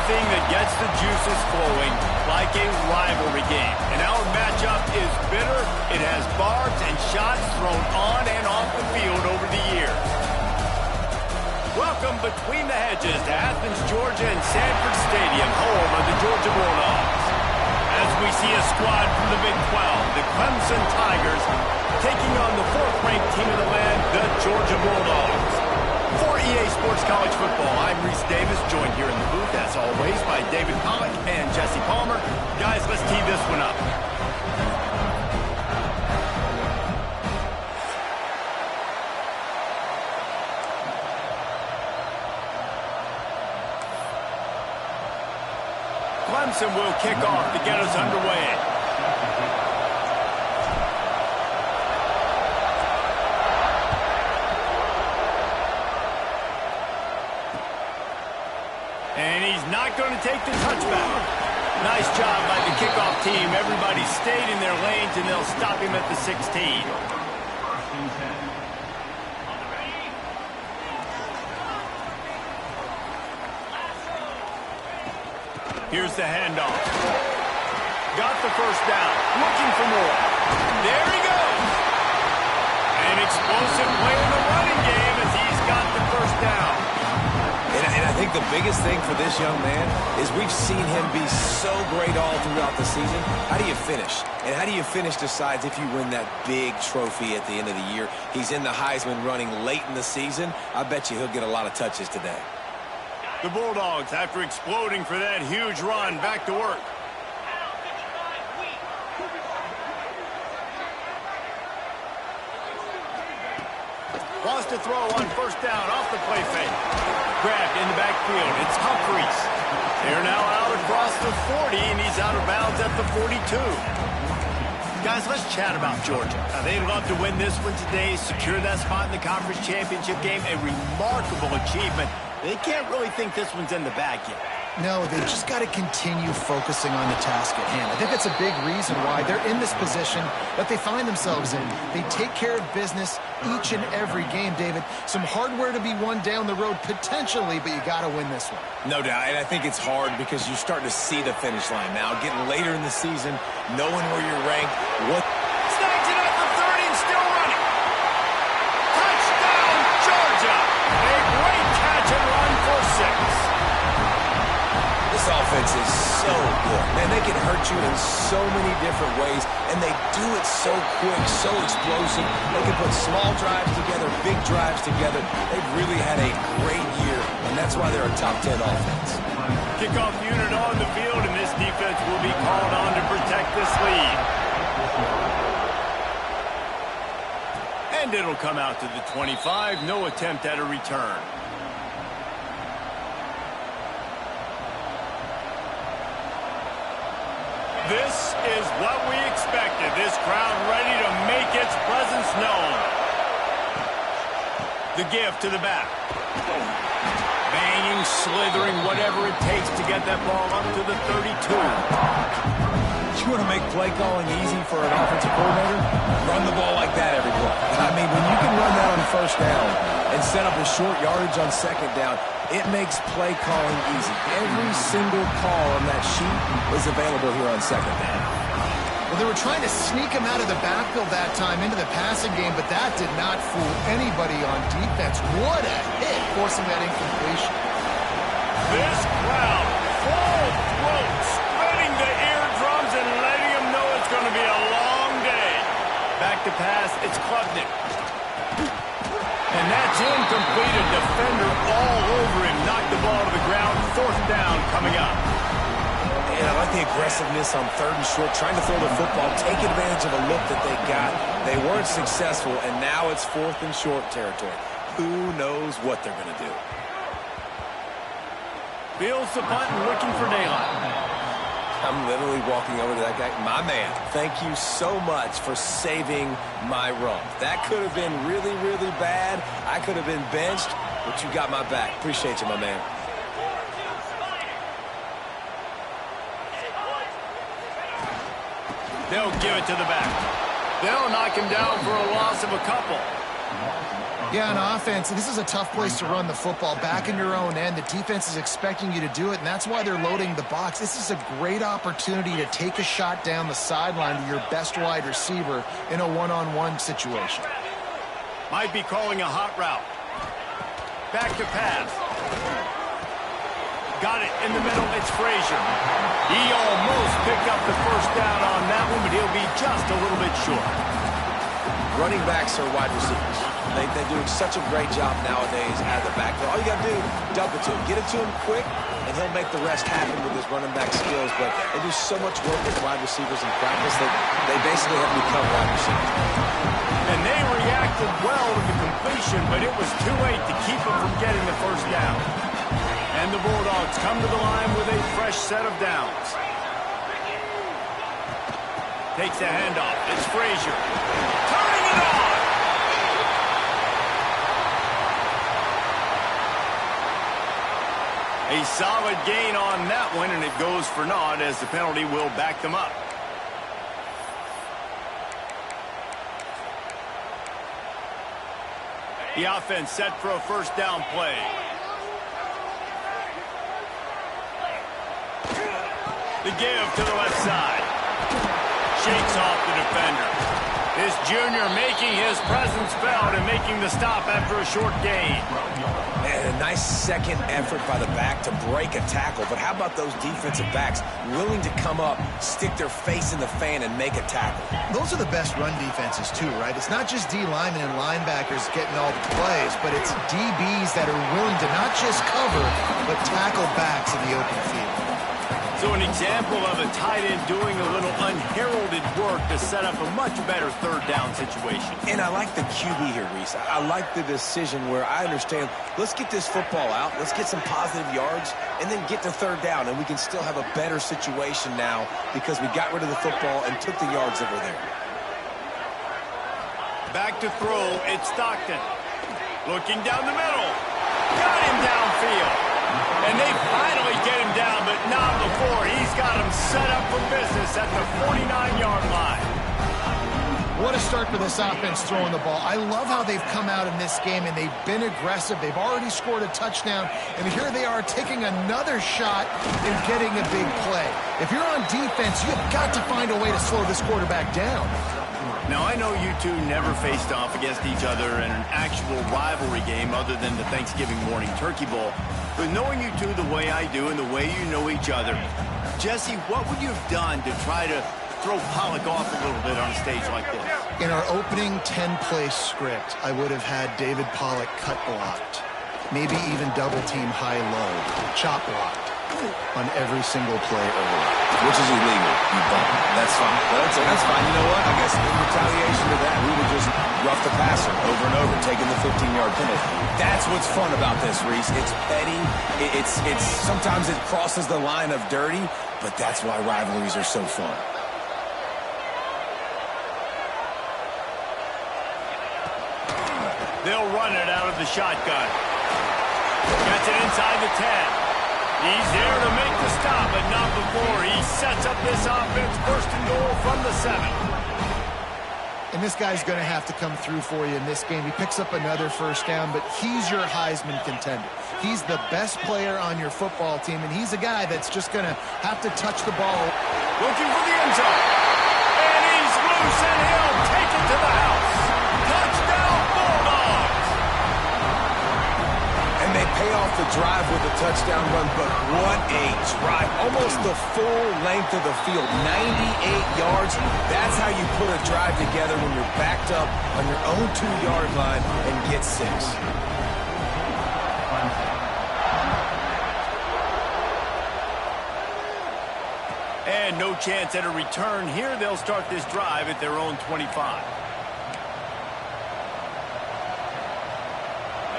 anything that gets the juices flowing, like a rivalry game. And our matchup is bitter. It has barbs and shots thrown on and off the field over the years. Welcome between the hedges to Athens, Georgia and Sanford Stadium, home of the Georgia Bulldogs. As we see a squad from the Big 12, the Clemson Tigers, taking on the fourth-ranked team of the land, the Georgia Bulldogs. For EA Sports College Football, I'm Reese Davis, joined here in the booth, as always, by David Pollock and Jesse Palmer. Guys, let's tee this one up. Clemson will kick off to get us underway. And he's not going to take the touchback. Nice job by the kickoff team. Everybody stayed in their lanes, and they'll stop him at the 16. Here's the handoff. Got the first down. Looking for more. There he goes. An explosive play in the running game as he's got the first down. And I think the biggest thing for this young man is we've seen him be so great all throughout the season. How do you finish? And how do you finish decides if you win that big trophy at the end of the year. He's in the Heisman running late in the season. I bet you he'll get a lot of touches today. The Bulldogs, after exploding for that huge run, back to work. Wants to throw on first down off the play fake. Grabbed in the backfield. It's Humphries. They're now out across the 40, and he's out of bounds at the 42. Guys, let's chat about Georgia. Now, they'd love to win this one today, secure that spot in the conference championship game. A remarkable achievement. They can't really think this one's in the bag yet. No, they just got to continue focusing on the task at hand. I think that's a big reason why they're in this position that they find themselves in. They take care of business each and every game, David. Some hardware to be won down the road potentially, but you got to win this one. No doubt, and I think it's hard because you're starting to see the finish line now. Getting later in the season, knowing where you're ranked, what... Snags it at the 30 and still running. Touchdown, Georgia! A great catch and run for 6. This offense is so good. Man, they can hurt you in so many different ways, and they do it so quick, so explosive. They can put small drives together, big drives together. They've really had a great year, and that's why they're a top 10 offense. Kickoff unit on the field, and this defense will be called on to protect this lead. And it'll come out to the 25. No attempt at a return. This is what we expected. This crowd ready to make its presence known. The give to the back. Banging, slithering, whatever it takes to get that ball up to the 32. You want to make play calling easy for an offensive coordinator? Run the ball like that every play. I mean, when you can run that on first down and set up a short yardage on second down, it makes play calling easy. Every single call on that sheet is available here on second down. Well, they were trying to sneak him out of the backfield that time into the passing game, but that did not fool anybody on defense. What a hit, forcing that incompletion. This crowd, full throat, spreading the eardrums and letting them know it's going to be a long day. Back to pass, it's Klubnik. And that's incomplete. A defender all over him. Knocked the ball to the ground. Fourth down coming up. And I like the aggressiveness on third and short, trying to throw the football, take advantage of a look that they got. They weren't successful, and now it's fourth and short territory. Who knows what they're going to do? Fields the punt and looking for daylight. I'm literally walking over to that guy. My man, thank you so much for saving my run. That could have been really, really bad. I could have been benched, but you got my back. Appreciate you, my man. They'll give it to the back. They'll knock him down for a loss of a couple. Yeah, on offense, this is a tough place to run the football. Back in your own end, the defense is expecting you to do it, and that's why they're loading the box. This is a great opportunity to take a shot down the sideline to your best wide receiver in a one-on-one situation. Might be calling a hot route. Back to pass. Got it in the middle. It's Frazier. He almost picked up the first down on that one, but he'll be just a little bit short. Running backs are wide receivers. They're doing such a great job nowadays out of the backfield. All you got to do, dump it to him. Get it to him quick, and he'll make the rest happen with his running back skills. But they do so much work with wide receivers in practice that they basically have become wide receivers. And they reacted well to the completion, but it was too late to keep them from getting the first down. And the Bulldogs come to the line with a fresh set of downs. Takes the handoff. It's Frazier. Turning it on! A solid gain on that one, and it goes for naught as the penalty will back them up. The offense set for a first down play. The give to the left side. Shakes off the defender. This junior making his presence felt and making the stop after a short gain. And a nice second effort by the back to break a tackle. But how about those defensive backs willing to come up, stick their face in the fan, and make a tackle? Those are the best run defenses, too, right? It's not just D linemen and linebackers getting all the plays, but it's DBs that are willing to not just cover, but tackle backs in the open field. So an example of a tight end doing a little unheralded work to set up a much better third down situation. And I like the QB here, Reese. I like the decision where I understand, let's get this football out, let's get some positive yards, and then get to third down, and we can still have a better situation now because we got rid of the football and took the yards that were there. Back to throw, it's Stockton. Looking down the middle. Got him downfield. And they finally get him down, but not before. He's got him set up for business at the 49-yard line. What a start for this offense throwing the ball. I love how they've come out in this game, and they've been aggressive. They've already scored a touchdown, and here they are taking another shot and getting a big play. If you're on defense, you've got to find a way to slow this quarterback down. Now, I know you two never faced off against each other in an actual rivalry game other than the Thanksgiving morning Turkey Bowl. But knowing you two the way I do and the way you know each other, Jesse, what would you have done to try to throw Pollock off a little bit on a stage like this? In our opening 10-play script, I would have had David Pollock cut blocked, maybe even double-team high-low, chop blocked on every single play early. Which is illegal, you bum. That's fine. That's fine. You know what? I guess in retaliation to that, we would just rough the passer over and over, taking the 15-yard penalty. That's what's fun about this, Reese. It's petty. It's sometimes it crosses the line of dirty, but that's why rivalries are so fun. They'll run it out of the shotgun. Gets it inside the 10. He's there to make the stop, but not before. He sets up this offense first and goal from the 7. And this guy's going to have to come through for you in this game. He picks up another first down, but he's your Heisman contender. He's the best player on your football team, and he's a guy that's just going to have to touch the ball. Looking for the end zone. And he's loose, and he'll take it to the house. Touchdown, Bulldogs! And they pay off the drive with a touchdown run, but what a drive. Almost the full length of the field, 98 yards. That's how you put a drive together when you're backed up on your own 2-yard line and get 6. And no chance at a return here. They'll start this drive at their own 25.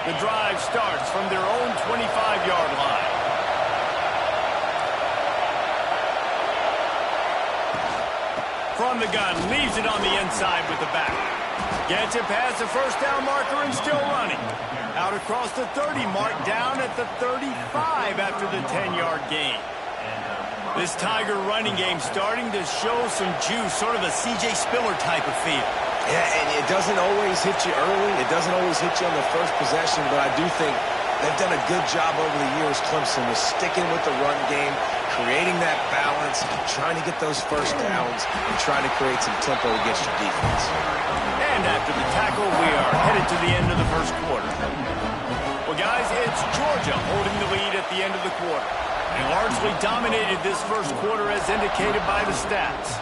The drive starts from their own 25-yard line. From the gun, leaves it on the inside with the back. Gets it past the first down marker and still running. Out across the 30 mark, down at the 35 after the 10-yard gain. This Tiger running game starting to show some juice, sort of a C.J. Spiller type of feel. Yeah, and it doesn't always hit you early. It doesn't always hit you on the first possession, but I do think they've done a good job over the years, Clemson, with sticking with the run game, creating that balance, trying to get those first downs, and trying to create some tempo against your defense. And after the tackle, we are headed to the end of the first quarter. Well, guys, it's Georgia holding the lead at the end of the quarter. They largely dominated this first quarter as indicated by the stats.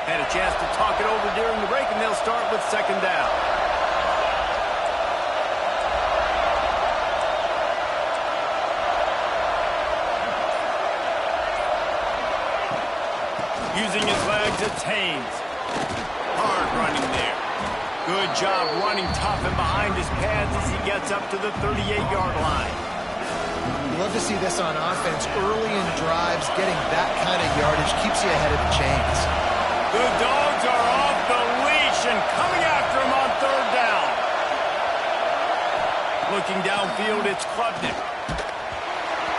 Had a chance to talk it over during the break, and they'll start with second down. Using his legs, it's Haynes. Hard running there. Good job running tough and behind his pads as he gets up to the 38-yard line. You love to see this on offense. Early in drives, getting that kind of yardage keeps you ahead of the chains. The Dogs are off the leash and coming after him on third down. Looking downfield, it's Klubnik.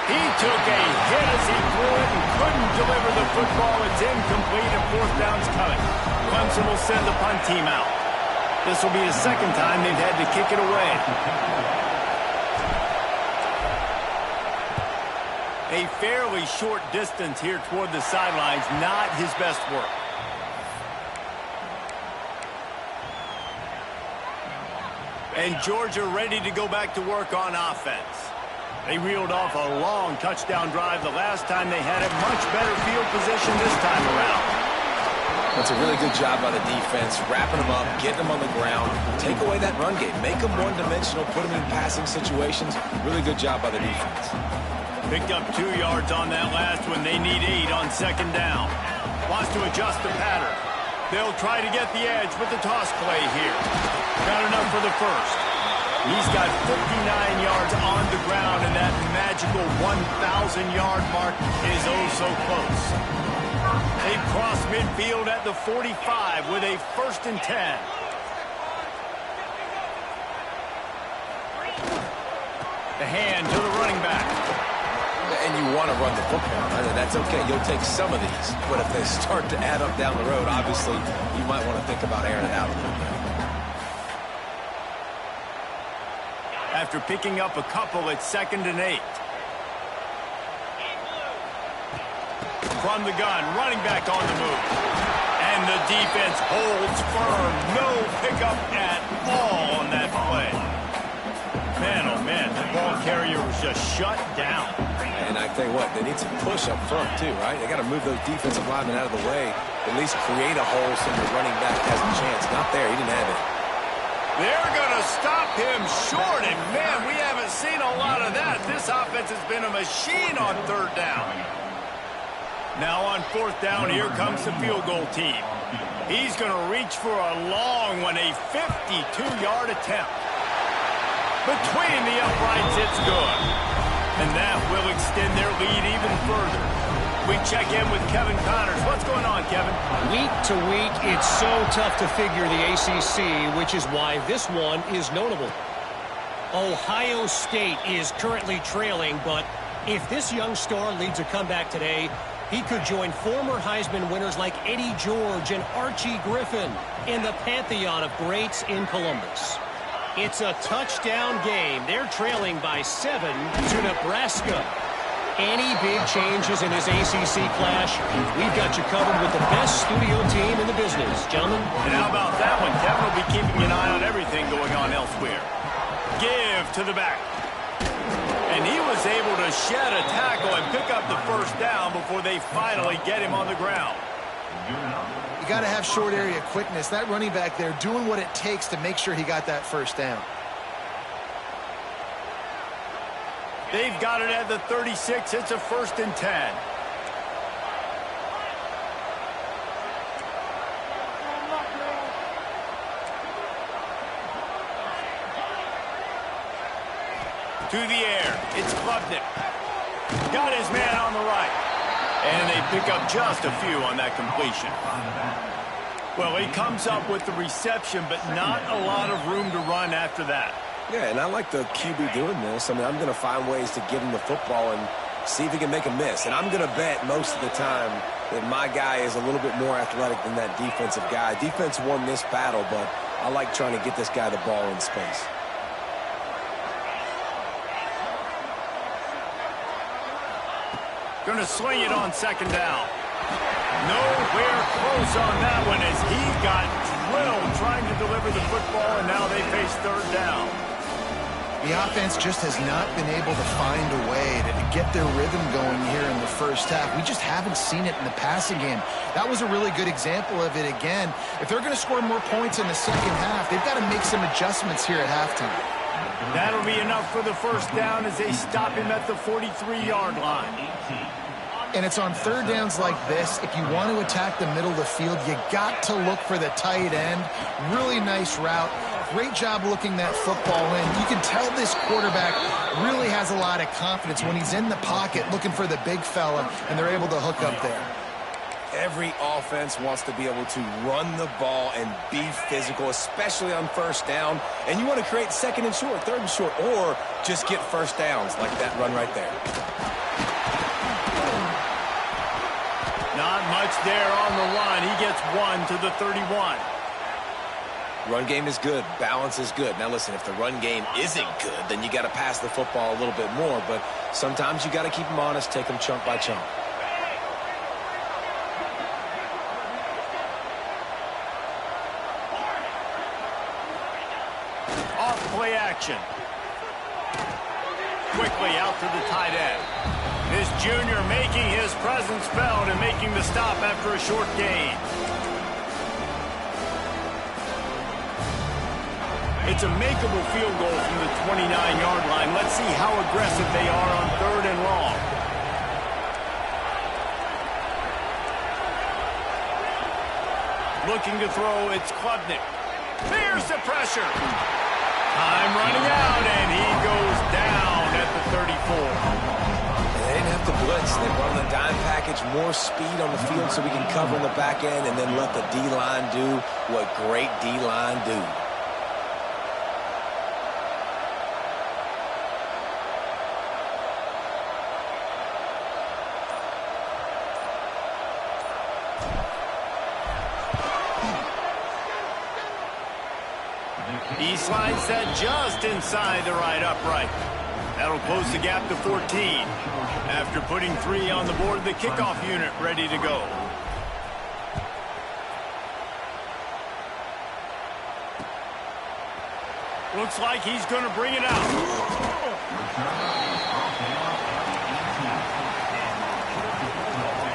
He took a hit as he threw it and couldn't deliver the football. It's incomplete and fourth down's coming. Clemson will send the punt team out. This will be the second time they've had to kick it away. A fairly short distance here toward the sidelines, not his best work. And Georgia ready to go back to work on offense. They reeled off a long touchdown drive the last time they had a much better field position this time around. That's a really good job by the defense, wrapping them up, getting them on the ground, take away that run game, make them one-dimensional, put them in passing situations. Really good job by the defense. Picked up 2 yards on that last one. They need 8 on second down. Wants to adjust the pattern. They'll try to get the edge with the toss play here. Not enough for the first. He's got 59 yards on the ground, and that magical 1,000-yard mark is oh so close. They cross midfield at the 45 with a 1st and 10. The hand to the running back. And you want to run the football. That's okay. You'll take some of these. But if they start to add up down the road, obviously, you might want to think about airing it out a little bit. After picking up a couple, it's 2nd and 8. From the gun, running back on the move. And the defense holds firm. No pickup at all on that play. Man, oh man, the ball carrier was just shut down. And I tell you what, they need some push up front too, right? They got to move those defensive linemen out of the way. At least create a hole so your running back has a chance. Not there. He didn't have it. They're going to stop him short, and man, we haven't seen a lot of that. This offense has been a machine on third down. Now on fourth down, here comes the field goal team. He's going to reach for a long one, a 52-yard attempt. Between the uprights, it's good. And that will extend their lead even further. We check in with Kevin Connors. What's going on, Kevin? Week to week, it's so tough to figure the ACC, which is why this one is notable. Ohio State is currently trailing, but if this young star leads a comeback today, he could join former Heisman winners like Eddie George and Archie Griffin in the pantheon of greats in Columbus. It's a touchdown game. They're trailing by 7 to Nebraska. Any big changes in this ACC clash, we've got you covered with the best studio team in the business, gentlemen. And how about that one? Kevin will be keeping an eye on everything going on elsewhere. Give to the back. And he was able to shed a tackle and pick up the first down before they finally get him on the ground. You got to have short area quickness. That running back there doing what it takes to make sure he got that first down. They've got it at the 36. It's a 1st and 10. To the air. It's Klubnik. Got his man on the right. And they pick up just a few on that completion. Well, he comes up with the reception, but not a lot of room to run after that. Yeah, and I like the QB doing this. I mean, I'm going to find ways to give him the football and see if he can make a miss. And I'm going to bet most of the time that my guy is a little bit more athletic than that defensive guy. Defense won this battle, but I like trying to get this guy the ball in space. Going to swing it on second down. Nowhere close on that one as he got drilled trying to deliver the football, and now they face third down. The offense just has not been able to find a way to get their rhythm going here in the first half. We just haven't seen it in the passing game. That was a really good example of it again. If they're going to score more points in the second half, they've got to make some adjustments here at halftime. That'll be enough for the first down as they stop him at the 43-yard line. And it's on third downs like this. If you want to attack the middle of the field, you got to look for the tight end. Really nice route. Great job looking that football in. You can tell this quarterback really has a lot of confidence when he's in the pocket looking for the big fella, and they're able to hook up there. Every offense wants to be able to run the ball and be physical, especially on first down. And you want to create second and short, third and short, or just get first downs like that run right there. Not much there on the line. He gets one to the 31. Run game is good. Balance is good. Now, listen, if the run game isn't good, then you got to pass the football a little bit more. But sometimes you got to keep them honest, take them chunk by chunk. Off play action. Quickly out to the tight end. This junior making his presence felt and making the stop after a short gain. It's a makeable field goal from the 29-yard line. Let's see how aggressive they are on third and long. Looking to throw, it's Klubnik. There's the pressure. Time running out, and he goes down at the 34. They didn't have to blitz. They run the dime package, more speed on the field so we can cover in the back end and then let the D-line do what great D-line do. He slides that just inside the right upright. That'll close the gap to 14. After putting 3 on the board, the kickoff unit ready to go. Looks like he's going to bring it out.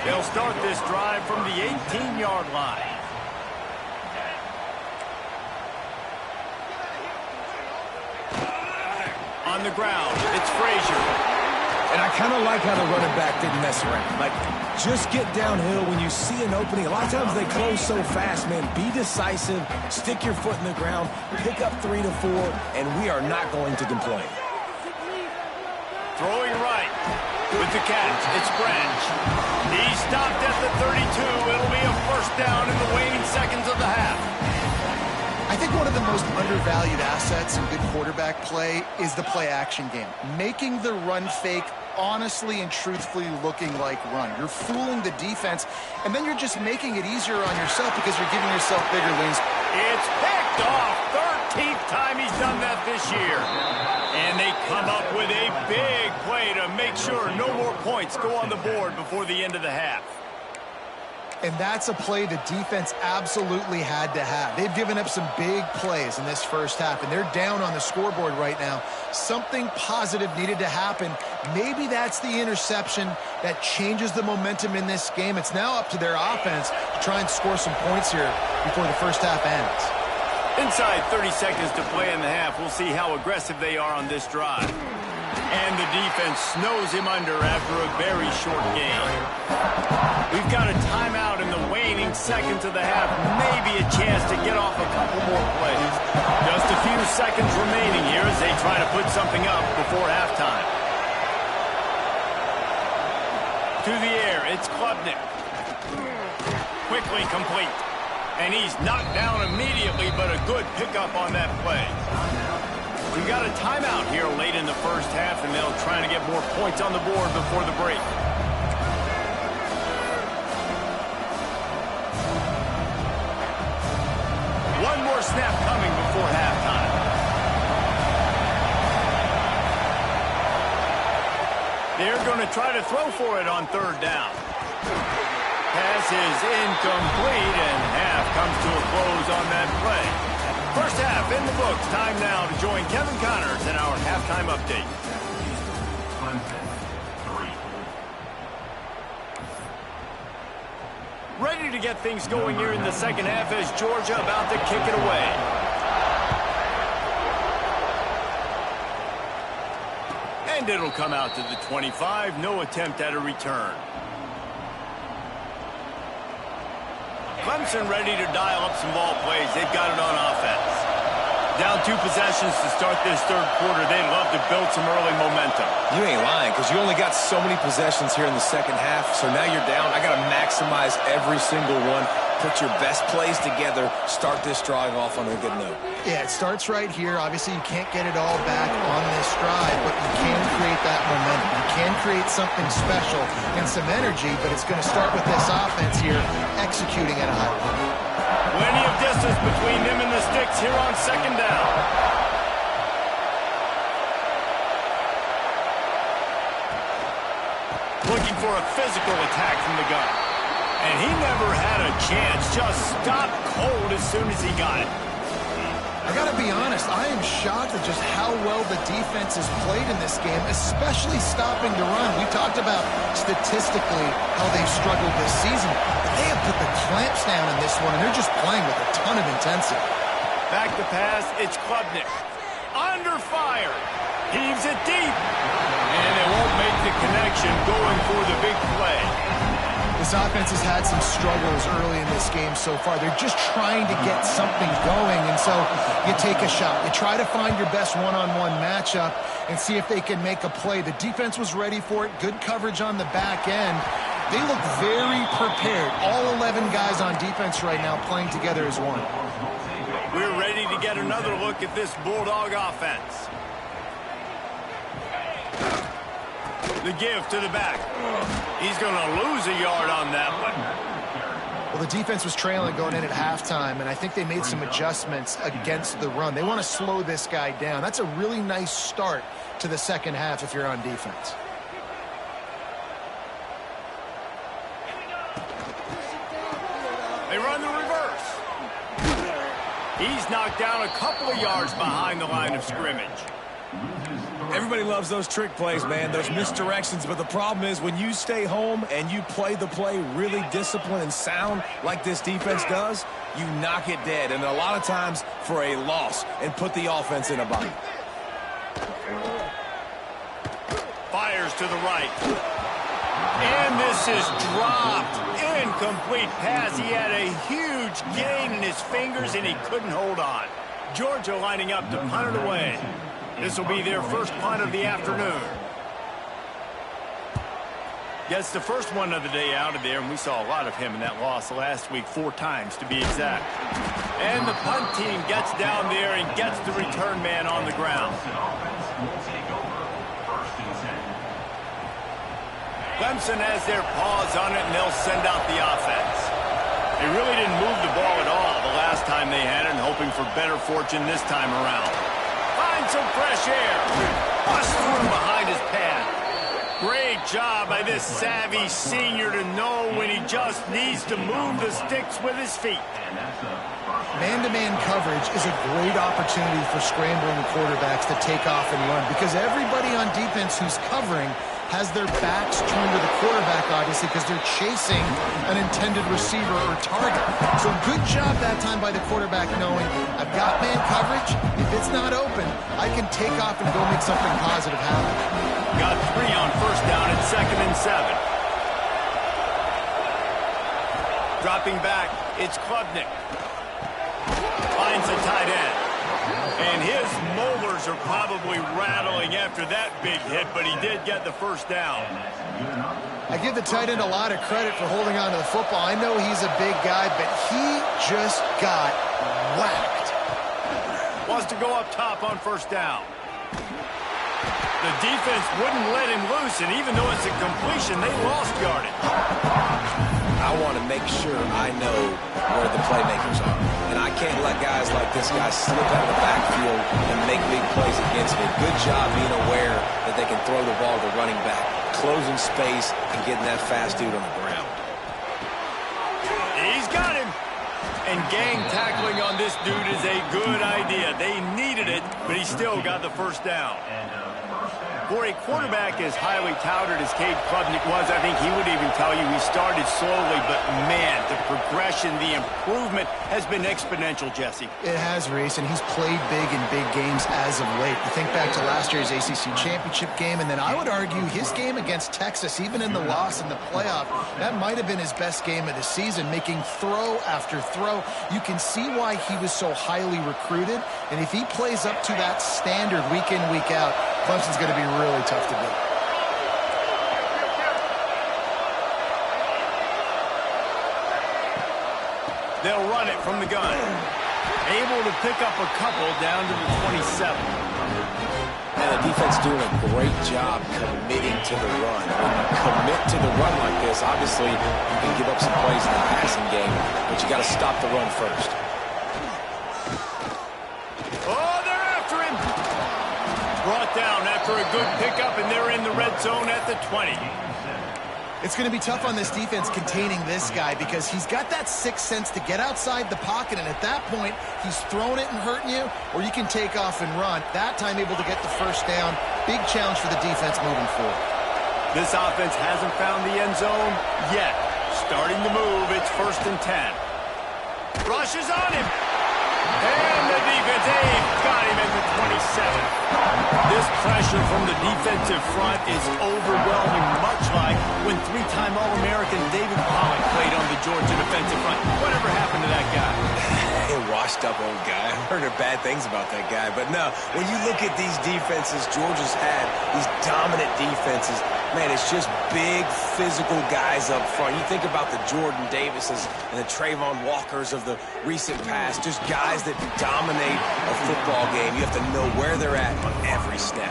They'll start this drive from the 18-yard line. On the ground, it's Frazier. And I kind of like how the running back didn't mess around. Like, just get downhill when you see an opening. A lot of times they close so fast, man. Be decisive, stick your foot in the ground, pick up 3 to 4, and we are not going to complain. Throwing right with the catch. It's Branch. He stopped at the 32. It'll be a first down in the waning seconds of the half. I think one of the most undervalued assets in good quarterback play is the play-action game. Making the run fake honestly and truthfully looking like run. You're fooling the defense, and then you're just making it easier on yourself because you're giving yourself bigger lanes. It's picked off. 13th time he's done that this year. And they come up with a big play to make sure no more points go on the board before the end of the half. And that's a play the defense absolutely had to have. They've given up some big plays in this first half, and they're down on the scoreboard right now. Something positive needed to happen. Maybe that's the interception that changes the momentum in this game. It's now up to their offense to try and score some points here before the first half ends. Inside 30 seconds to play in the half. We'll see how aggressive they are on this drive. And the defense snows him under after a very short game. We've got a timeout in the waning seconds of the half. Maybe a chance to get off a couple more plays. Just a few seconds remaining here as they try to put something up before halftime. To the air, it's Klubnik. Quickly complete. And he's knocked down immediately, but a good pickup on that play. We've got a timeout here late in the first half, and they'll try to get more points on the board before the break. going to try to throw for it on third down. Pass is incomplete, and half comes to a close on that play. First half in the books. Time now to join Kevin Connors in our halftime update. Ready to get things going here in the second half as Georgia about to kick it away. And it'll come out to the 25. No attempt at a return. Clemson ready to dial up some ball plays. They've got it on offense. Down 2 possessions to start this third quarter. They'd love to build some early momentum. You ain't lying, because you only got so many possessions here in the second half, so now you're down. I got to maximize every single one. Put your best plays together. Start this drive off on a good note. Yeah, it starts right here. Obviously, you can't get it all back on this drive, but you can create that momentum. You can create something special and some energy, but it's going to start with this offense here executing at a high level. Plenty of distance between them and the sticks here on second down. Looking for a physical attack from the gun. And he never had a chance. Just stopped cold as soon as he got it. I got to be honest, I am shocked at just how well the defense has played in this game, especially stopping the run. We talked about statistically how they've struggled this season, but they have put the clamps down in this one, and they're just playing with a ton of intensity. Back to pass, it's Klubnik. Under fire. Heaves it deep. And it won't make the connection going for the big play. This offense has had some struggles early in this game so far. They're just trying to get something going, and so you take a shot. You try to find your best one-on-one matchup and see if they can make a play. The defense was ready for it. Good coverage on the back end. They look very prepared. All 11 guys on defense right now playing together as one. We're ready to get another look at this Bulldog offense. The give to the back. He's going to lose a yard on that one. Well, the defense was trailing going in at halftime, and I think they made some adjustments against the run. They want to slow this guy down. That's a really nice start to the second half if you're on defense. They run the reverse. He's knocked down a couple of yards behind the line of scrimmage. Everybody loves those trick plays, man, those misdirections, but the problem is when you stay home and you play the play really disciplined and sound like this defense does, you knock it dead, and a lot of times for a loss, and put the offense in a bind. Fires to the right. And this is dropped. Incomplete pass. He had a huge gain in his fingers, and he couldn't hold on. Georgia lining up to punt it away. This will be their first punt of the afternoon. Gets the first one of the day out of there, and we saw a lot of him in that loss last week, 4 times to be exact. And the punt team gets down there and gets the return man on the ground. Clemson has their paws on it, and they'll send out the offense. They really didn't move the ball at all the last time they had it, and hoping for better fortune this time around. Find some fresh air. Bust through behind his pad. Great job by this savvy senior to know when he just needs to move the sticks with his feet. Man-to-man coverage is a great opportunity for scrambling quarterbacks to take off and run, because everybody on defense who's covering has their backs turned to the quarterback, obviously, because they're chasing an intended receiver or target. So good job that time by the quarterback knowing, I've got man coverage. If it's not open, I can take off and go make something positive happen. Got 3 on first down and 2nd and 7. Dropping back, it's Klubnik. Finds a tight end. And his molars are probably rattling after that big hit, but he did get the first down. I give the tight end a lot of credit for holding on to the football. I know he's a big guy, but he just got whacked. Wants to go up top on first down. The defense wouldn't let him loose, and even though it's a completion, they lost yardage. I want to make sure I know where the playmakers are. And I can't let guys like this guy slip out of the backfield and make big plays against me. Good job being aware that they can throw the ball to the running back. closing space and getting that fast dude on the ground. He's got him. And gang tackling on this dude is a good idea. They needed it, but he still got the first down. For a quarterback as highly touted as Cade Klubnik was, I think he would even tell you he started slowly, but man, the progression, the improvement has been exponential, Jesse. It has, Reese, and he's played big in big games as of late. You think back to last year's ACC championship game, and then I would argue his game against Texas, even in the loss in the playoff, that might have been his best game of the season, making throw after throw. You can see why he was so highly recruited, and if he plays up to that standard week in, week out, Clemson's going to be really tough to beat. They'll run it from the gun. Able to pick up a couple down to the 27. And the defense doing a great job committing to the run. When you commit to the run like this, obviously you can give up some plays in the passing game, but you got to stop the run first. Oh, they're after him. Brought down after a good pickup, and they're in the red zone at the 20. It's going to be tough on this defense containing this guy because he's got that sixth sense to get outside the pocket, and at that point, he's throwing it and hurting you, or you can take off and run. That time able to get the first down. Big challenge for the defense moving forward. This offense hasn't found the end zone yet. Starting to move, it's 1st and 10. Rushes on him. And the defense, got him at the 27. This pressure from the defensive front is overwhelming, much like when three-time All-American David Pollock played on the Georgia defensive front. Whatever happened to that guy? A washed-up old guy. I've heard bad things about that guy. But no, when you look at these defenses Georgia's had, these dominant defenses, man, it's just big, physical guys up front. You think about the Jordan Davises and the Trayvon Walkers of the recent past, just guys that dominate a football game. You have to know where they're at on every snap.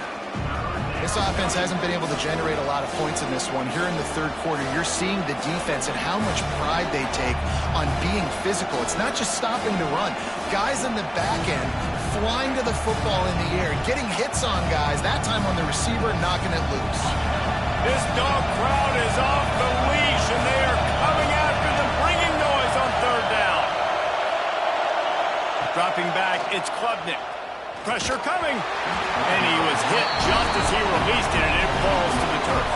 This offense hasn't been able to generate a lot of points in this one. Here in the third quarter, you're seeing the defense and how much pride they take on being physical. It's not just stopping the run. Guys in the back end flying to the football in the air, getting hits on guys, that time on the receiver, knocking it loose. This dog crowd is off the leash, and they are coming after them, bringing noise on 3rd down. Dropping back, it's Klubnik. Pressure coming. And he was hit just as he released it, and it falls to the turf.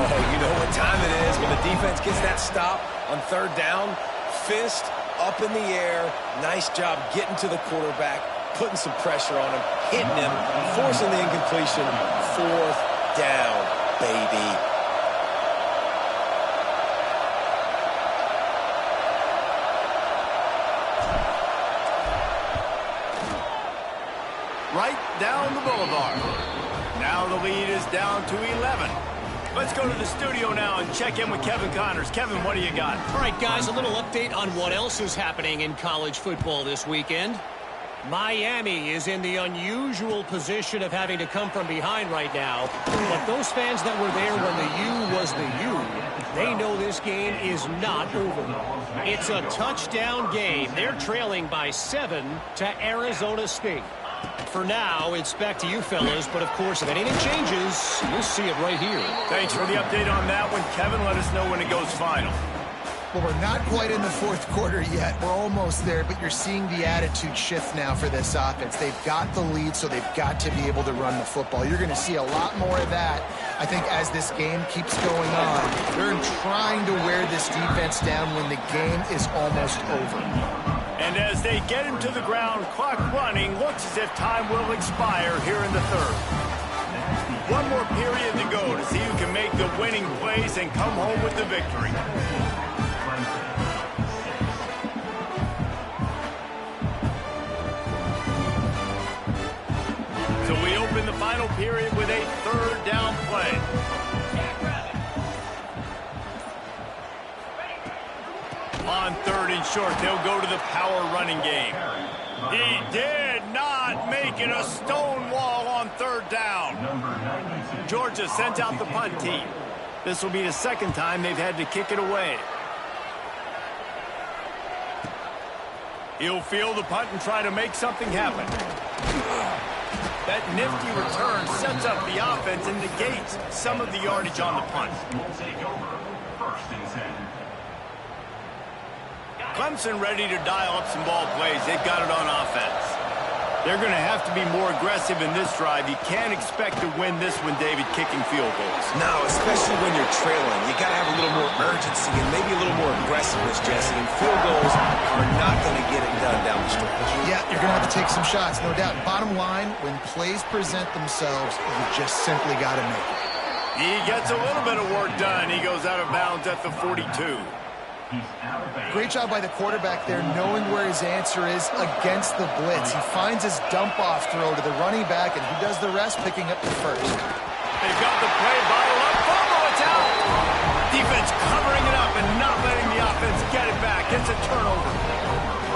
Oh, you know what time it is when the defense gets that stop on 3rd down. Fist up in the air. Nice job getting to the quarterback, putting some pressure on him, hitting him, forcing the incompletion. 4th down, baby. Right down the boulevard. Now the lead is down to 11. Let's go to the studio now and check in with Kevin Connors. Kevin, what do you got? All right, guys, a little update on what else is happening in college football this weekend. Miami is in the unusual position of having to come from behind right now. But those fans that were there when the U was the U, they know this game is not over. It's a touchdown game. They're trailing by 7 to Arizona State. For now, it's back to you fellas, but of course, if anything changes, you'll see it right here. Thanks for the update on that one, Kevin. Let us know when it goes final. Well, we're not quite in the 4th quarter yet. We're almost there, but you're seeing the attitude shift now for this offense. They've got the lead, so they've got to be able to run the football. You're going to see a lot more of that, I think, as this game keeps going on. They're trying to wear this defense down when the game is almost over. And as they get him to the ground, clock running, looks as if time will expire here in the 3rd. One more period to go to see who can make the winning plays and come home with the victory. So we open the final period with a 3rd down play. On 3rd and short, they'll go to the power running game. He did not make it a stone wall on 3rd down. Georgia sends out the punt team. This will be the 2nd time they've had to kick it away. He'll field the punt and try to make something happen. That nifty return sets up the offense and negates some of the yardage on the punt. Clemson ready to dial up some ball plays. They've got it on offense. They're going to have to be more aggressive in this drive. You can't expect to win this one, David, kicking field goals. No, especially when you're trailing. You got to have a little more urgency and maybe a little more aggressiveness, Jesse. And field goals are not going to get it done down the stretch. Yeah, you're going to have to take some shots, no doubt. Bottom line, when plays present themselves, you just simply got to make it. He gets a little bit of work done. He goes out of bounds at the 42. Great job by the quarterback there, knowing where his answer is against the blitz. He finds his dump-off throw to the running back, and he does the rest, picking up the first. They've got the play bottled up. Fumble, it's out! Defense covering it up and not letting the offense get it back. It's a turnover.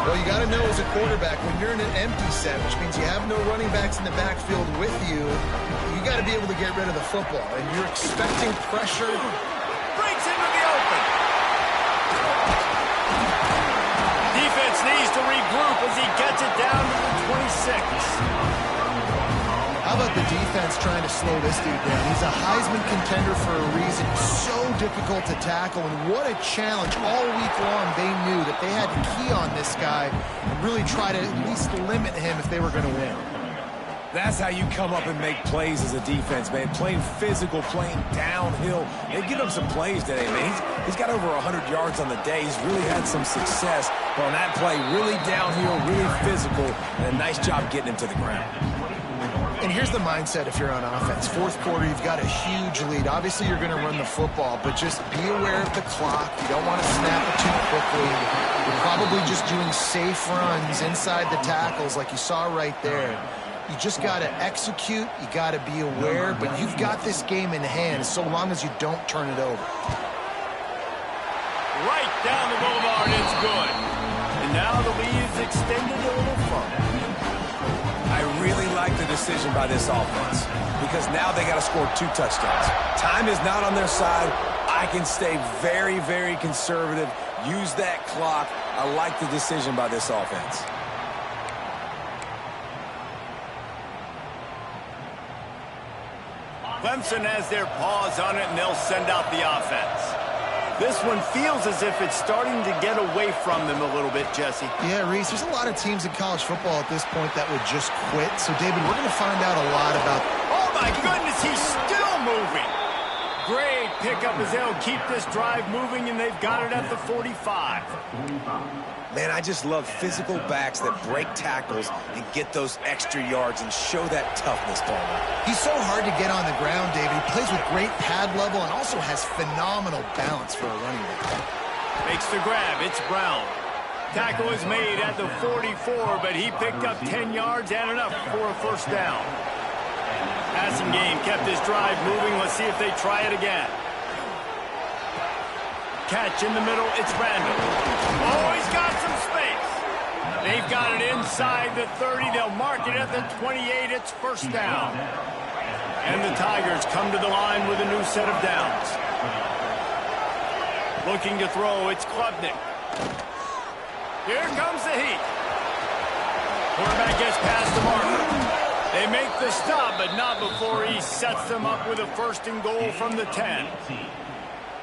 Well, you got to know as a quarterback, when you're in an empty set, which means you have no running backs in the backfield with you, you got to be able to get rid of the football. And you're expecting pressure. Breaks into the open. Defense needs to regroup as he gets it down to the 26. How about the defense trying to slow this dude down? He's a Heisman contender for a reason. So difficult to tackle, and what a challenge. All week long, they knew that they had to key on this guy and really try to at least limit him if they were going to win. That's how you come up and make plays as a defense, man. Playing physical, playing downhill. They've given him some plays today, man. He's got over 100 yards on the day. He's really had some success. But on that play, really downhill, really physical, and a nice job getting him to the ground. And here's the mindset if you're on offense. Fourth quarter, you've got a huge lead. Obviously, you're going to run the football, but just be aware of the clock. You don't want to snap it too quickly. You're probably just doing safe runs inside the tackles like you saw right there. You just got to execute. You got to be aware, but you've got this game in hand so long as you don't turn it over. Right down the boulevard, it's good. And now the lead is extended a little further. I really like the decision by this offense because now they got to score 2 touchdowns. Time is not on their side. I can stay very, very conservative. Use that clock. I like the decision by this offense. Clemson has their paws on it, and they'll send out the offense. This one feels as if it's starting to get away from them a little bit, Jesse. Yeah, Reese, there's a lot of teams in college football at this point that would just quit. So, David, we're going to find out a lot about... Oh, my goodness, he's still moving. Great pickup as they'll keep this drive moving, and they've got it at the 45. Man, I just love physical backs that break tackles and get those extra yards and show that toughness, Palmer. He's so hard to get on the ground, David. He plays with great pad level and also has phenomenal balance for a running back. Makes the grab. It's Brown. Tackle is made at the 44, but he picked up 10 yards and enough for a first down. Passing game kept his drive moving. Let's see if they try it again. Catch in the middle. It's Randall. Oh, he's got some space. They've got it inside the 30. They'll mark it at the 28. It's first down. And the Tigers come to the line with a new set of downs. Looking to throw. It's Klubnik. Here comes the heat. Quarterback gets past the marker. They make the stop, but not before he sets them up with a first and goal from the 10.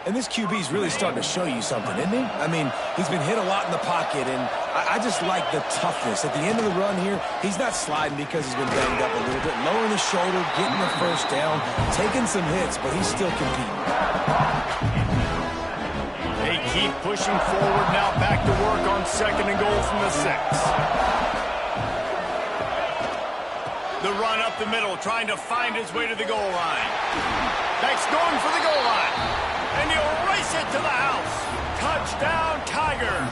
And this QB's really starting to show you something, isn't he? I mean, he's been hit a lot in the pocket, and I just like the toughness. At the end of the run here, he's not sliding because he's been banged up a little bit. Lowering his shoulder, getting the first down, taking some hits, but he's still competing. They keep pushing forward now, back to work on second and goal from the 6. The run up the middle, trying to find his way to the goal line. Beck's going for the goal line. And he'll race it to the house. Touchdown, Tigers.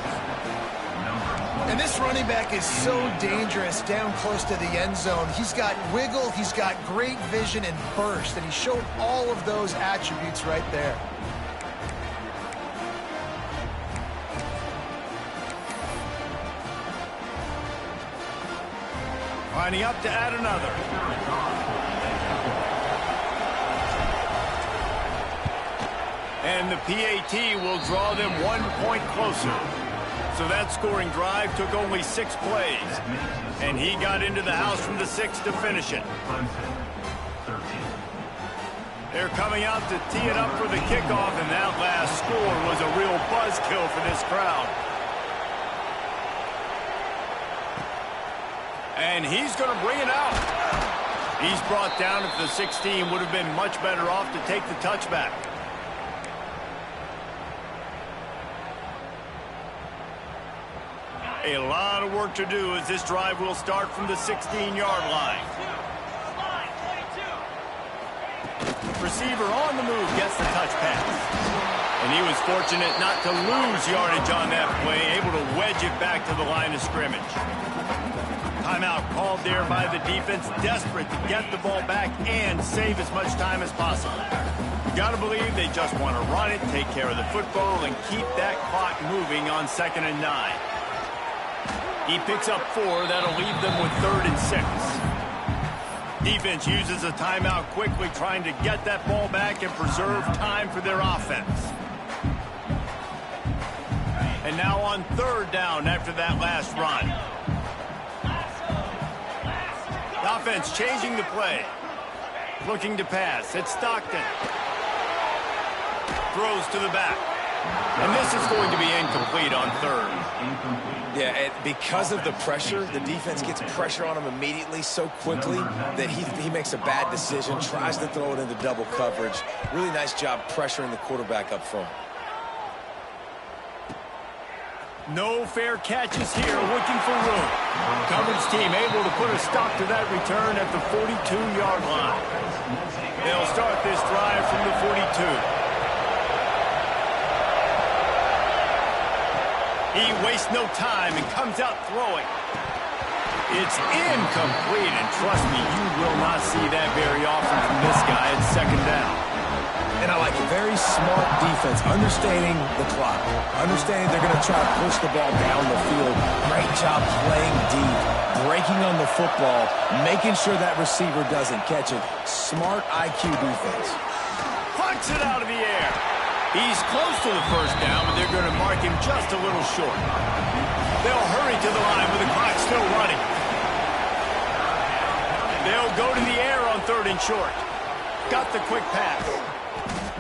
And this running back is so dangerous down close to the end zone. He's got wiggle, he's got great vision and burst, and he showed all of those attributes right there. Lining up to add another. And the PAT will draw them 1 point closer. So that scoring drive took only 6 plays. And he got into the house from the 6 to finish it. They're coming out to tee it up for the kickoff, and that last score was a real buzzkill for this crowd. And he's going to bring it out. He's brought down at the 16. Would have been much better off to take the touchback. A lot of work to do as this drive will start from the 16-yard line. Receiver on the move gets the touch pass. And he was fortunate not to lose yardage on that play, able to wedge it back to the line of scrimmage. Timeout called there by the defense, desperate to get the ball back and save as much time as possible. You got to believe they just want to run it, take care of the football, and keep that clock moving on 2nd and 9. He picks up 4. That'll leave them with 3rd and 6. Defense uses a timeout quickly, trying to get that ball back and preserve time for their offense. And now on 3rd down after that last run. The offense changing the play. Looking to pass. It's Stockton. Throws to the back. And this is going to be incomplete on 3rd. Yeah, and because of the pressure, the defense gets pressure on him immediately so quickly that he makes a bad decision, tries to throw it into double coverage. Really nice job pressuring the quarterback up front. No fair catches here, looking for room. Coverage team able to put a stop to that return at the 42-yard line. They'll start this drive from the 42. He wastes no time and comes out throwing. It's incomplete, and trust me, you will not see that very often from this guy at 2nd down. And I like it. Very smart defense, understanding the clock, understanding they're going to try to push the ball down the field. Great job playing deep, breaking on the football, making sure that receiver doesn't catch it. Smart IQ defense. Punts it out of the air. He's close to the 1st down, but they're going to mark him just a little short. They'll hurry to the line with the clock still running. They'll go to the air on 3rd and short. Got the quick pass.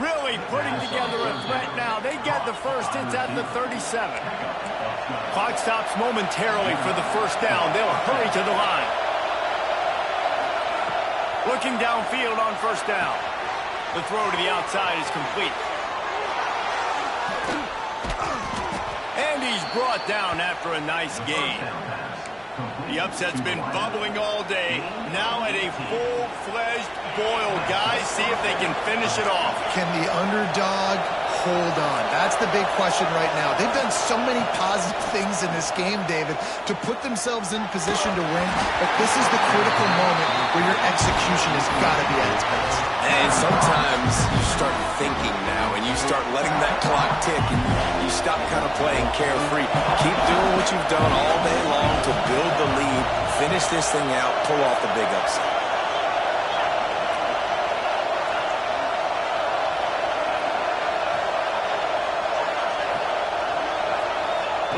Really putting together a threat now. They get the first. It's at the 37. Clock stops momentarily for the 1st down. They'll hurry to the line. Looking downfield on 1st down. The throw to the outside is complete. And he's brought down after a nice gain. The upset's been bubbling all day. Now at a full-fledged boil. Guys, see if they can finish it off. Can the underdog hold on? That's the big question right now. They've done so many positive things in this game, David, to put themselves in position to win, but this is the critical moment where your execution has got to be at its best. And sometimes you start thinking now, and you start letting that clock tick, and you stop kind of playing carefree. Keep doing what you've done all day long to build the lead, finish this thing out, pull off the big upset.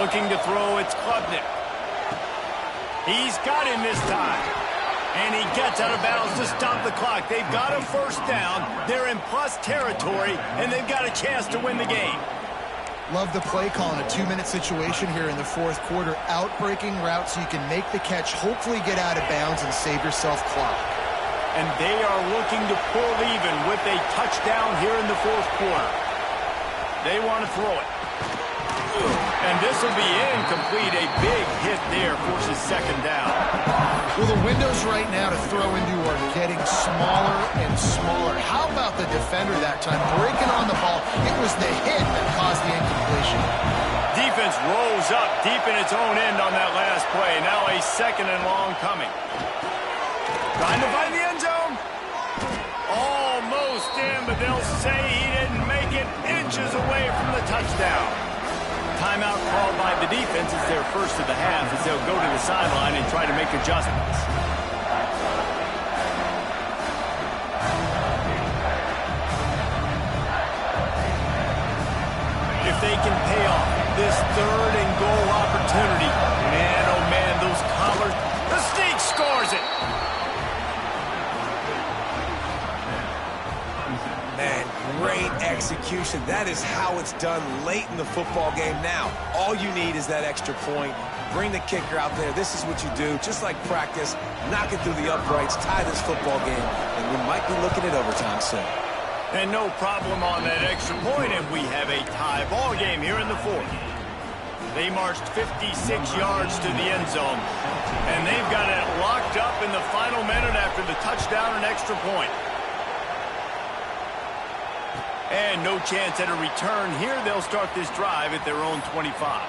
Looking to throw, it's Klubnik. He's got him this time. And he gets out of bounds to stop the clock. They've got a 1st down. They're in plus territory, and they've got a chance to win the game. Love the play call in a 2-minute situation here in the 4th quarter. Outbreaking route so you can make the catch, hopefully get out of bounds, and save yourself clock. And they are looking to pull even with a touchdown here in the 4th quarter. They want to throw it. And this will be incomplete. A big hit there forces 2nd down. Well, the windows right now to throw into are getting smaller and smaller. How about the defender that time breaking on the ball? It was the hit that caused the incompletion. Defense rolls up deep in its own end on that last play. Now a 2nd and long coming. Trying to find the end zone. Almost in, but they'll say he didn't make it, inches away from the touchdown. Timeout called by the defense. It's their 1st of the half as they'll go to the sideline and try to make adjustments. If they can pay off this third and goal opportunity. Man, oh man, those collars. The Sneak scores it. Man, great execution. That is how it's done late in the football game now. All you need is that extra point. Bring the kicker out there. This is what you do, just like practice. Knock it through the uprights, tie this football game, and we might be looking at overtime soon. And no problem on that extra point, and we have a tie ball game here in the fourth. They marched 56 yards to the end zone, and they've got it locked up in the final minute after the touchdown and extra point. And no chance at a return here. They'll start this drive at their own 25.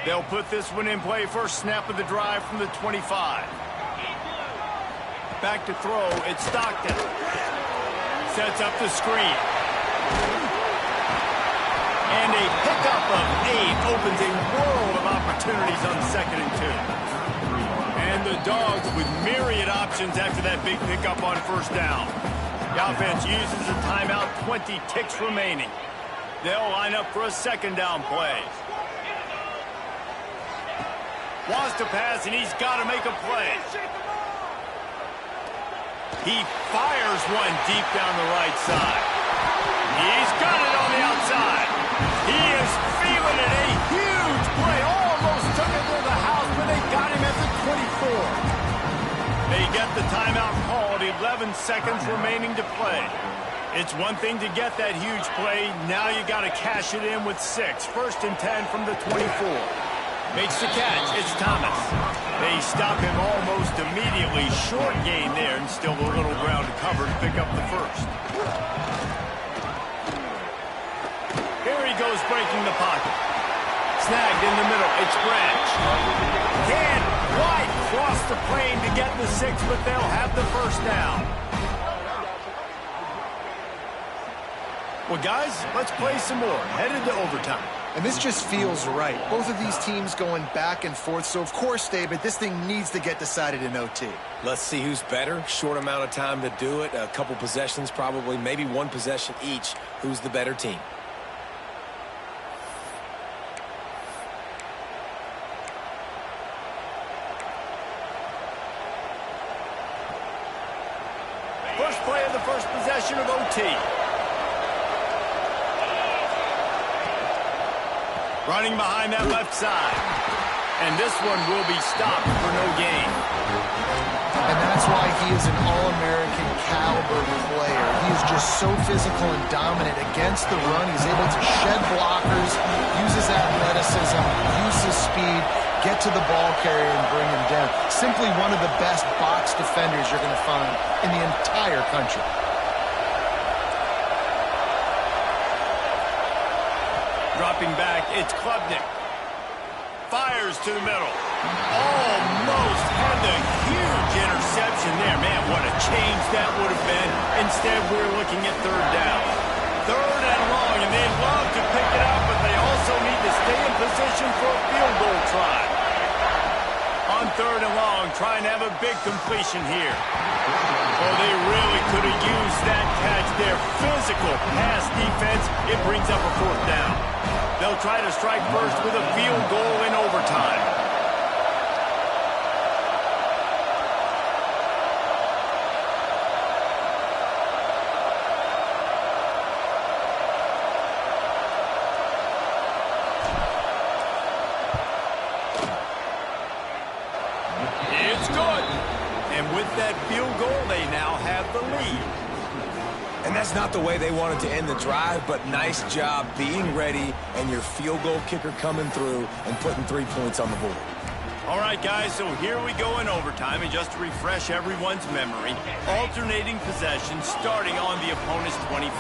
They'll put this one in play. First snap of the drive from the 25. Back to throw. It's Stockton. Sets up the screen. And a pickup of 8 opens a world of opportunities on 2nd and 2. And the Dogs with myriad options after that big pickup on first down. The offense uses a timeout, 20 ticks remaining. They'll line up for a second down play. Wants to pass, and he's got to make a play. He fires one deep down the right side. He's got it on the outside. He is feeling it. A huge play. Almost took it to the house, but they got him at the 24. They get the timeout called. 11 seconds remaining to play. It's one thing to get that huge play. Now you got to cash it in with 6. First and 10 from the 24. Makes the catch. It's Thomas. They stop him almost immediately. Short gain there, and still a little ground to cover to pick up the first. Here he goes, breaking the pocket. Snagged in the middle. It's Branch. Can't quite cross the plane to get the 6, but they'll have the first down. Well, guys, let's play some more. Headed to overtime. And this just feels right. Both of these teams going back and forth. So, of course, David, this thing needs to get decided in OT. Let's see who's better. Short amount of time to do it. A couple possessions probably, maybe one possession each. Who's the better team? First play of the first possession of OT. Running behind that left side. And this one will be stopped for no gain. And that's why he is an All-American caliber player. He is just so physical and dominant against the run. He's able to shed blockers, use his athleticism, use his speed, get to the ball carrier and bring him down. Simply one of the best box defenders you're going to find in the entire country. Dropping back, it's Klubnik. Fires to the middle. Almost had the huge interception there. Man, what a change that would have been. Instead, we're looking at third down. Third and long, and they'd love to pick it up, but they also need to stay in position for a field goal try. On third and long, trying to have a big completion here. Oh, they really could have used that catch there. Physical pass defense. It brings up a fourth down. They'll try to strike first with a field goal in overtime. It's good. And with that field goal, they now have the lead. And that's not the way they wanted to end the drive, but nice job being ready and your field goal kicker coming through and putting 3 points on the board. All right, guys, so here we go in overtime, and just to refresh everyone's memory, alternating possession starting on the opponent's 25.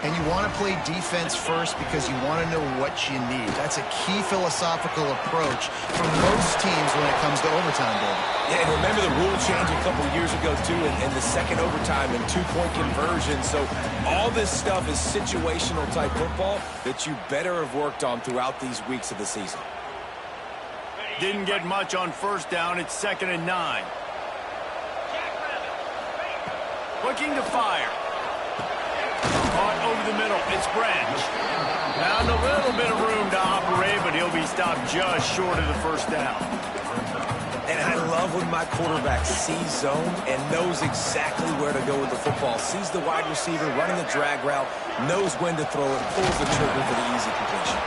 And you want to play defense first because you want to know what you need. That's a key philosophical approach for most teams when it comes to overtime, David. Yeah, and remember the rule change a couple years ago, too, in the second overtime and two-point conversion. So all this stuff is situational-type football that you better have worked on throughout these weeks of the season. Didn't get much on first down. It's 2nd and 9. Looking to fire. Caught over the middle. It's Branch. Found a little bit of room to operate, but he'll be stopped just short of the first down. And I love when my quarterback sees zone and knows exactly where to go with the football. Sees the wide receiver running the drag route, knows when to throw it, pulls the trigger for the easy completion.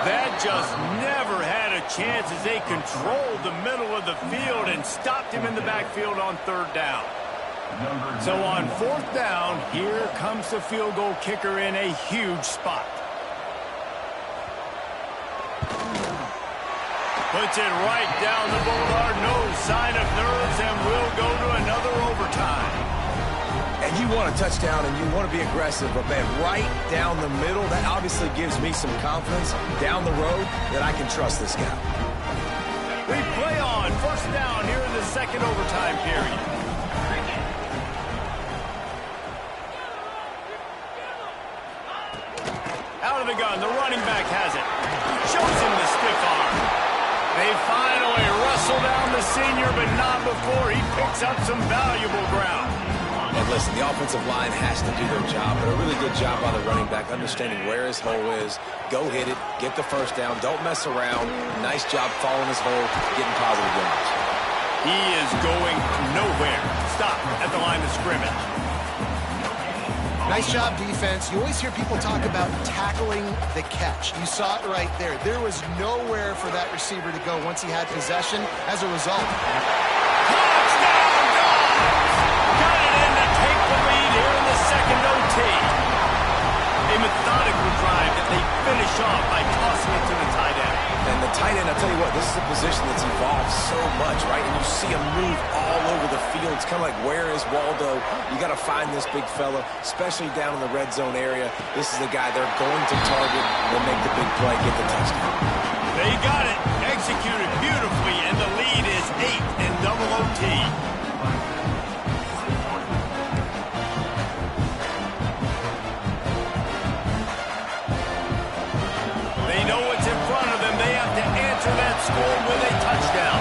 That just never had a chance as they controlled the middle of the field and stopped him in the backfield on 3rd down. So on 4th down, here comes the field goal kicker in a huge spot. Puts it right down the boulevard, no sign of nerves, and will go to another overtime. And you want a touchdown and you want to be aggressive, but man, right down the middle, that obviously gives me some confidence down the road that I can trust this guy. We play on 1st down here in the 2nd overtime period. Out of the gun, the running back has it. Shows him the stiff arm. They finally wrestle down the senior, but not before he picks up some valuable ground. And listen, the offensive line has to do their job, but a really good job by the running back, understanding where his hole is. Go hit it, get the first down, don't mess around. Nice job following his hole, getting positive yards. He is going nowhere. Stop at the line of scrimmage. Nice job, defense. You always hear people talk about tackling the catch. You saw it right there. There was nowhere for that receiver to go once he had possession. As a result, Touchdown, Dogs! Got it in to take the lead here in the 2nd OT. A methodical drive that they finish off by tossing it to the tight end. And the tight end, I'll tell you what, this is a position that's evolved so much, right? And you see him move all over the field. It's kind of like, where is Waldo? You got to find this big fella, especially down in the red zone area. This is the guy they're going to target and make the big play, get the touchdown. They got it, executed beautifully, and the lead is 8 in double OT. They know what's in front of them. They have to answer that score with a touchdown.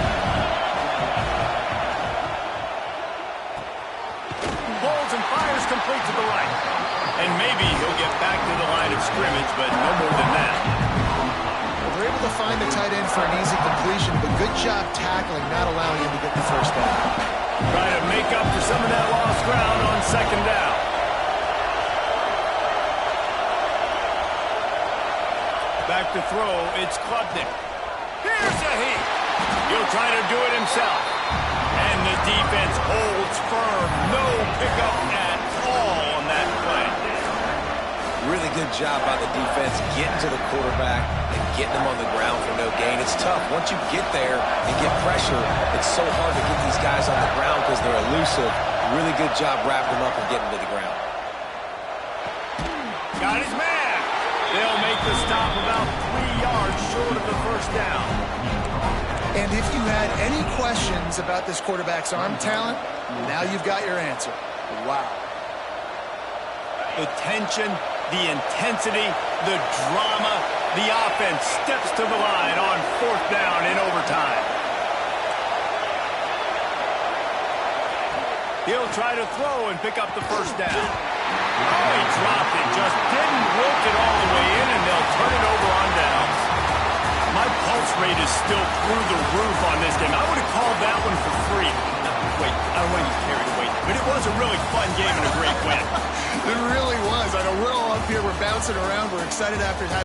Pulls and fires complete to the right. And maybe he'll get back to the line of scrimmage, but no more than that. they're able to find the tight end for an easy completion, but good job tackling, not allowing him to get the first down. Trying to make up for some of that lost ground on 2nd down. Back to throw, it's Klubnik. Here's a heat. He'll try to do it himself. And the defense holds firm. No pickup at all on that play. Really good job by the defense getting to the quarterback and getting him on the ground for no gain. It's tough. Once you get there and get pressure, it's so hard to get these guys on the ground because they're elusive. Really good job wrapping them up and getting to the ground. Got his man. They'll make the stop about 3 yards short of the first down. And if you had any questions about this quarterback's arm talent, now you've got your answer. Wow. The tension, the intensity, the drama, the offense steps to the line on 4th down in overtime. He'll try to throw and pick up the first down. Oh, he dropped it, just didn't work it all the way in, and they'll turn it over on downs. My pulse rate is still through the roof on this game. I would have called that one for free. Wait, I don't want to get carried away, but it was a really fun game and a great win. It really was. I know we're all up here, we're bouncing around, we're excited after having